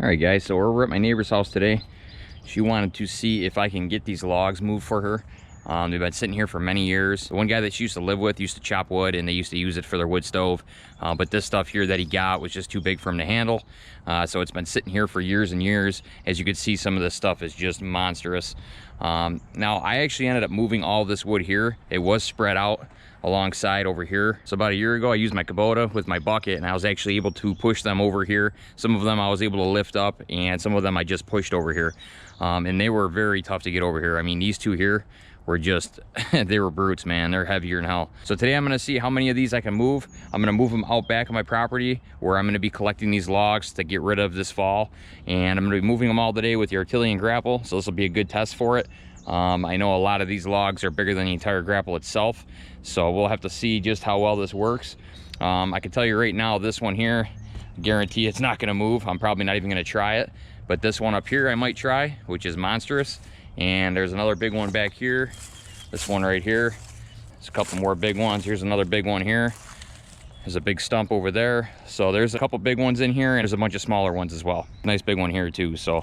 All right, guys, so we're at my neighbor's house today. She wanted to see if I can get these logs moved for her. They've been sitting here for many years. The one guy that she used to live with used to chop wood, and they used to use it for their wood stove. But this stuff here that he got was just too big for him to handle. So it's been sitting here for years and years. As you can see, some of this stuff is just monstrous. Now, I actually ended up moving all this wood here. It was spread out alongside over here. So about a year ago, I used my Kubota with my bucket, and I was actually able to push them over here. Some of them I was able to lift up, and some of them I just pushed over here. And they were very tough to get over here. I mean, these two here were just, they were brutes, man. They're heavier than hell. So today I'm gonna see how many of these I can move. I'm gonna move them out back of my property where I'm gonna be collecting these logs to get rid of this fall. And I'm gonna be moving them all today with the Artillian Grapple. So this will be a good test for it. I know a lot of these logs are bigger than the entire grapple itself. So we'll have to see just how well this works. I can tell you right now, this one here, I guarantee it's not gonna move. I'm probably not even gonna try it. But this one up here I might try, which is monstrous. And there's another big one back here. This one right here. There's a couple more big ones. Here's another big one here. There's a big stump over there. So there's a couple big ones in here, and there's a bunch of smaller ones as well. Nice big one here too. So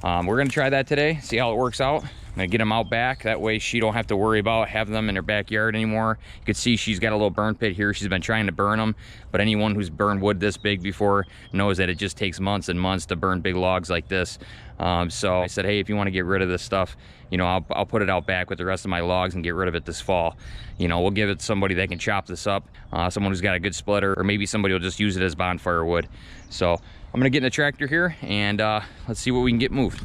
we're gonna try that today, see how it works out. I'm gonna get them out back. That way she don't have to worry about having them in her backyard anymore. You can see she's got a little burn pit here. She's been trying to burn them, but anyone who's burned wood this big before knows that it just takes months and months to burn big logs like this. So I said, hey, if you want to get rid of this stuff, you know, I'll put it out back with the rest of my logs and get rid of it this fall. You know, we'll give it to somebody that can chop this up, someone who's got a good splitter, or maybe somebody will just use it as bonfire wood. So I'm gonna get in the tractor here and let's see what we can get moved.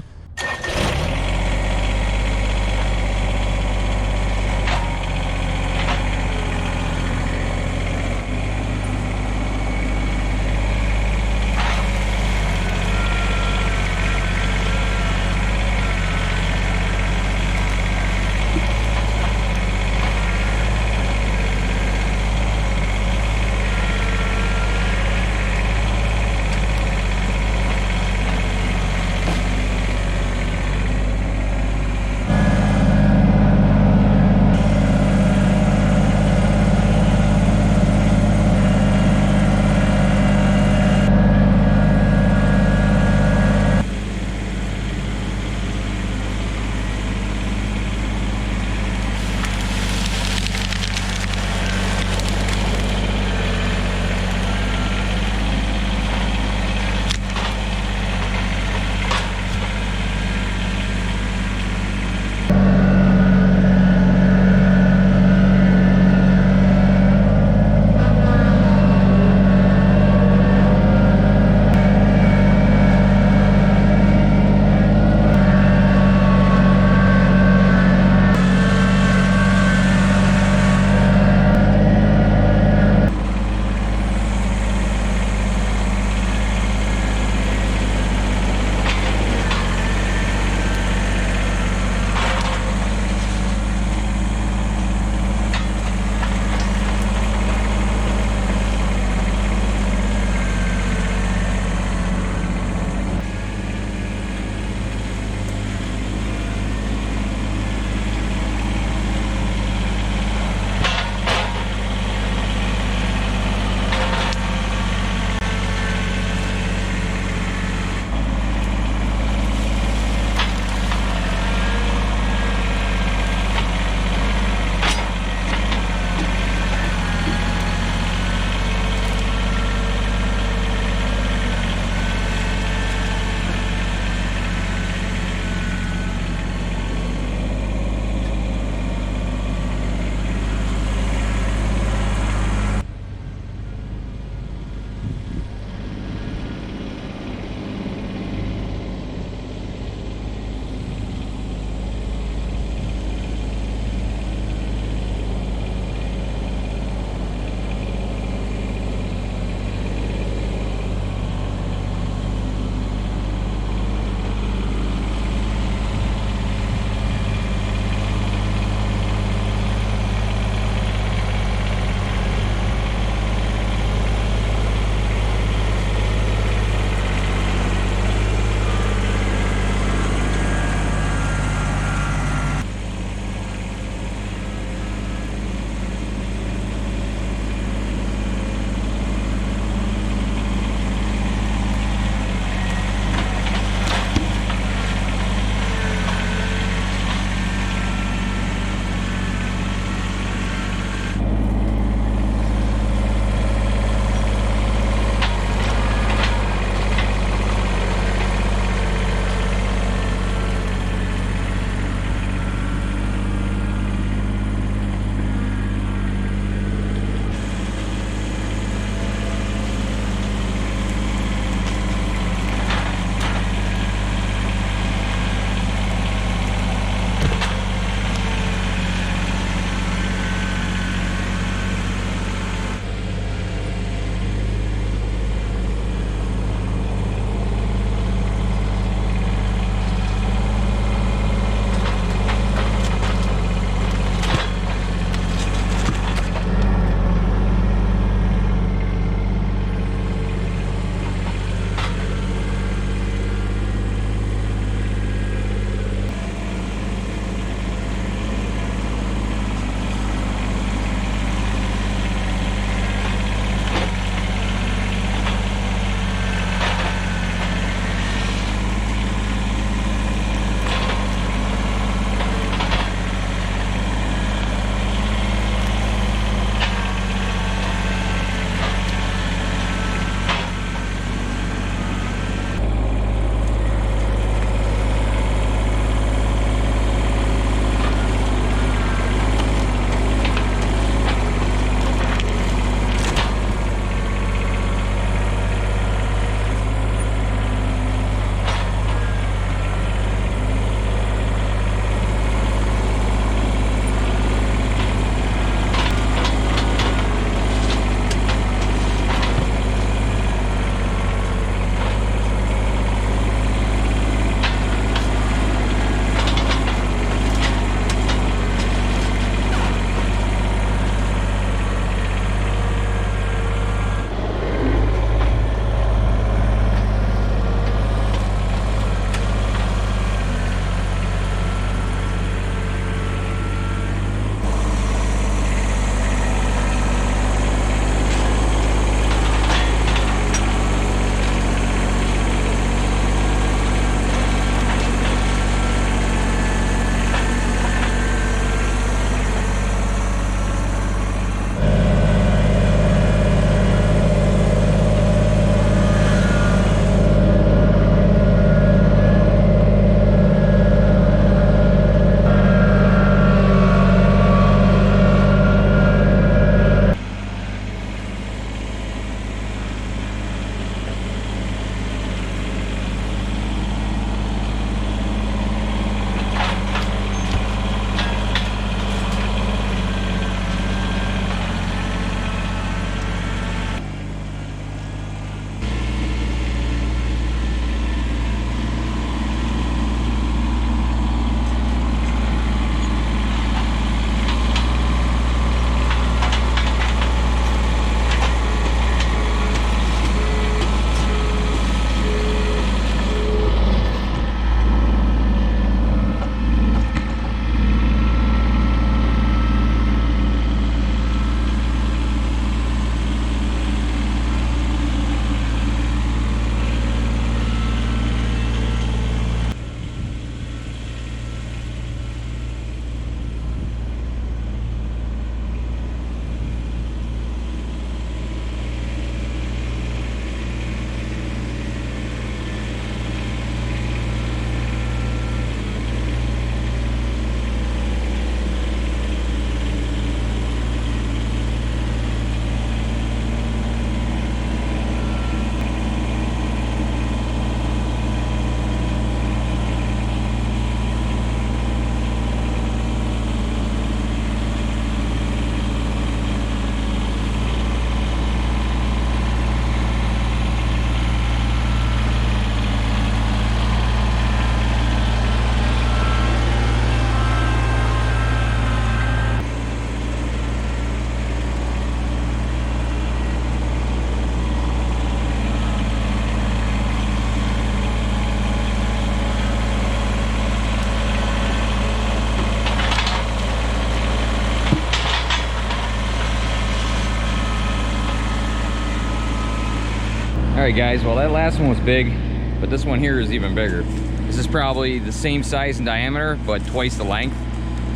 Alright guys, well that last one was big, but this one here is even bigger. This is probably the same size and diameter, but twice the length.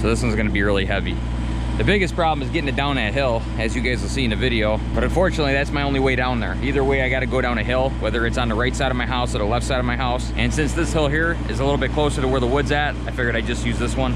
So this one's gonna be really heavy. The biggest problem is getting it down that hill, as you guys will see in the video. But unfortunately, that's my only way down there. Either way, I gotta go down a hill, whether it's on the right side of my house or the left side of my house. And since this hill here is a little bit closer to where the wood's at, I figured I'd just use this one.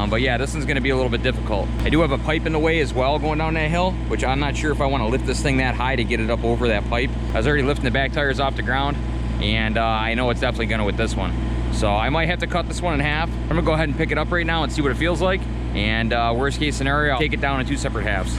But yeah, this one's gonna be a little bit difficult. I do have a pipe in the way as well going down that hill, which I'm not sure if I wanna lift this thing that high to get it up over that pipe. I was already lifting the back tires off the ground, and I know it's definitely gonna with this one. So I might have to cut this one in half. I'm gonna go ahead and pick it up right now and see what it feels like. And worst case scenario, I'll take it down in 2 separate halves.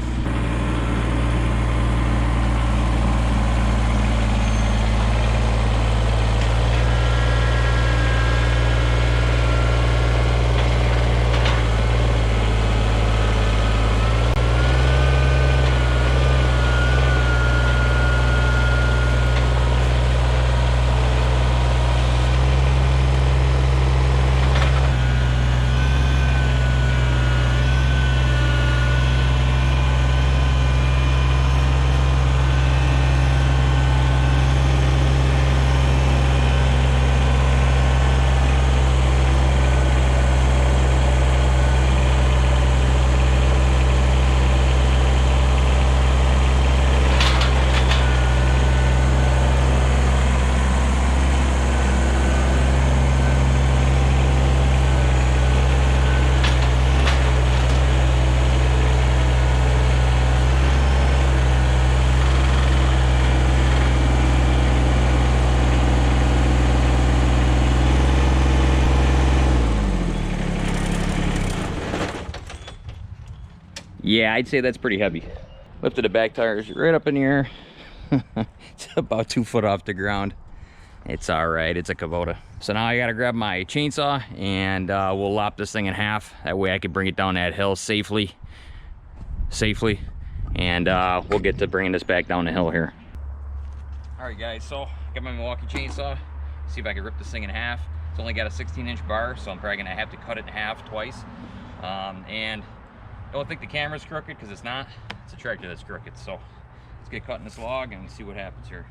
Yeah, I'd say that's pretty heavy. Lifted the back tires right up in the air. It's about 2 foot off the ground. It's all right, it's a Kubota. So now I gotta grab my chainsaw and we'll lop this thing in half. That way I can bring it down that hill safely. And we'll get to bringing this back down the hill here. All right guys, so I got my Milwaukee chainsaw. See if I can rip this thing in half. It's only got a 16-inch bar, so I'm probably gonna have to cut it in half twice. And don't think the camera's crooked, because it's not. It's a tractor that's crooked. So let's get cutting this log and see what happens here.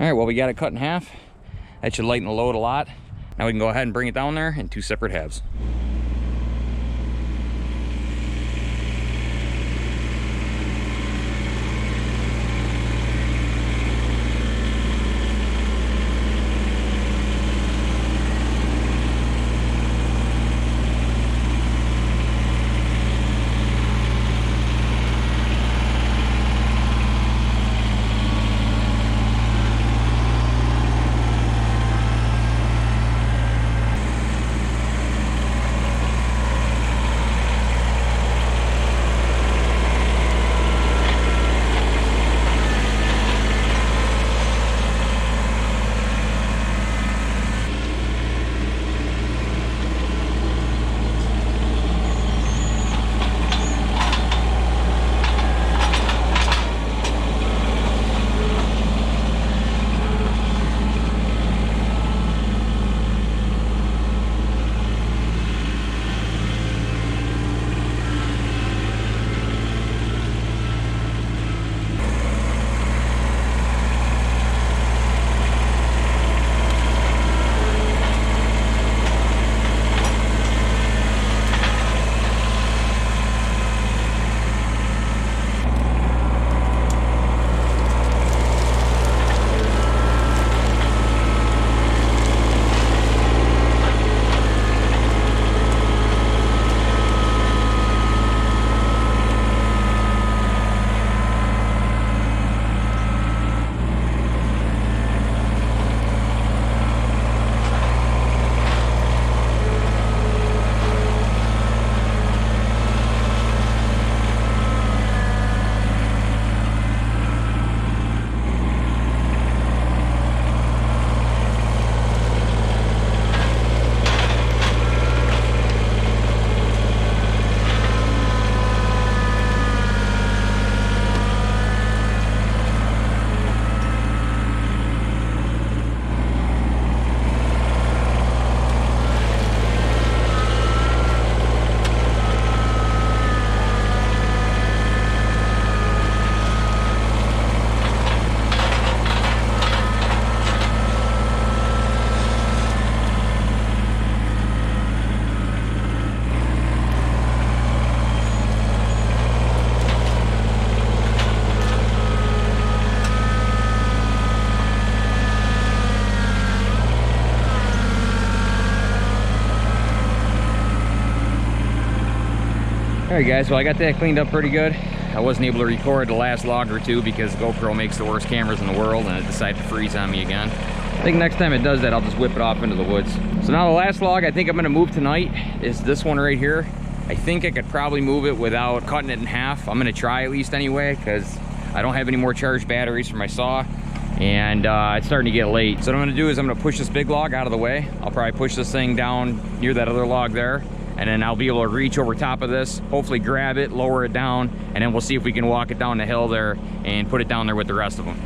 All right, well, we got it cut in half. That should lighten the load a lot. Now we can go ahead and bring it down there in 2 separate halves. Alright guys, well I got that cleaned up pretty good. I wasn't able to record the last log or two because GoPro makes the worst cameras in the world and it decided to freeze on me again. I think next time it does that, I'll just whip it off into the woods. So now the last log I think I'm gonna move tonight is this one right here. I think I could probably move it without cutting it in half. I'm gonna try at least anyway, because I don't have any more charged batteries for my saw. And it's starting to get late. So what I'm gonna do is I'm gonna push this big log out of the way. I'll probably push this thing down near that other log there. And then I'll be able to reach over top of this, hopefully grab it, lower it down, and then we'll see if we can walk it down the hill there and put it down there with the rest of them.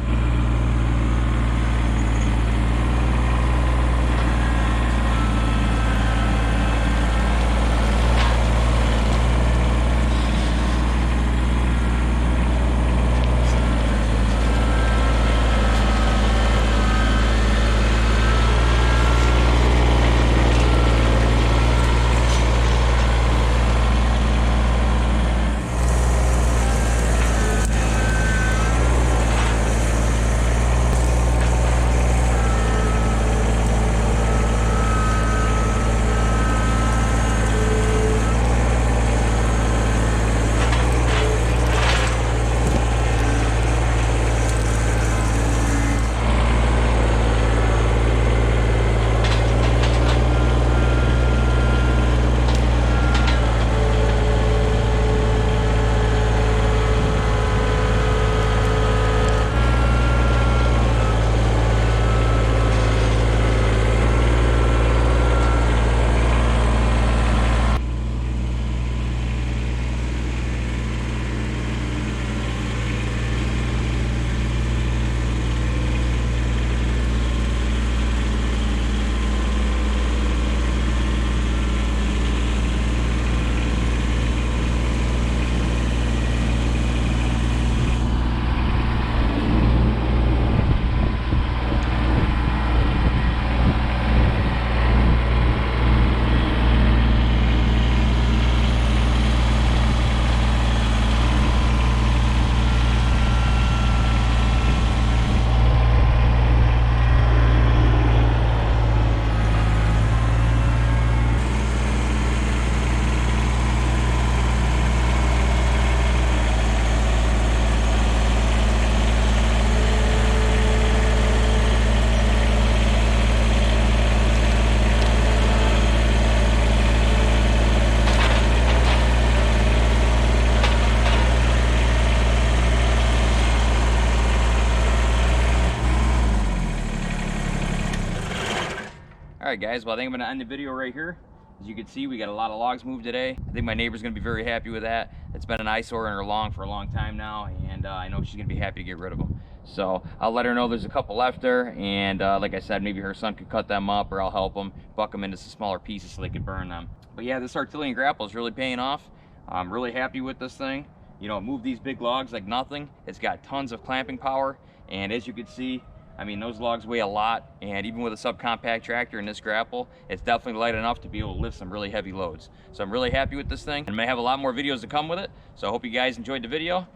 Alright guys, well I think I'm going to end the video right here. As you can see, we got a lot of logs moved today. I think my neighbor's going to be very happy with that. It's been an eyesore in her lawn for a long time now, and I know she's going to be happy to get rid of them. So I'll let her know there's a couple left there, and like I said, maybe her son could cut them up, or I'll help them, buck them into some smaller pieces so they could burn them. But yeah, this Artillian Grapple is really paying off. I'm really happy with this thing. You know, it moved these big logs like nothing. It's got tons of clamping power, and as you can see, I mean, those logs weigh a lot, and even with a subcompact tractor and this grapple, it's definitely light enough to be able to lift some really heavy loads. So I'm really happy with this thing, and I may have a lot more videos to come with it. So I hope you guys enjoyed the video.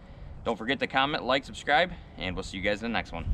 Don't forget to comment, like, subscribe, and we'll see you guys in the next one.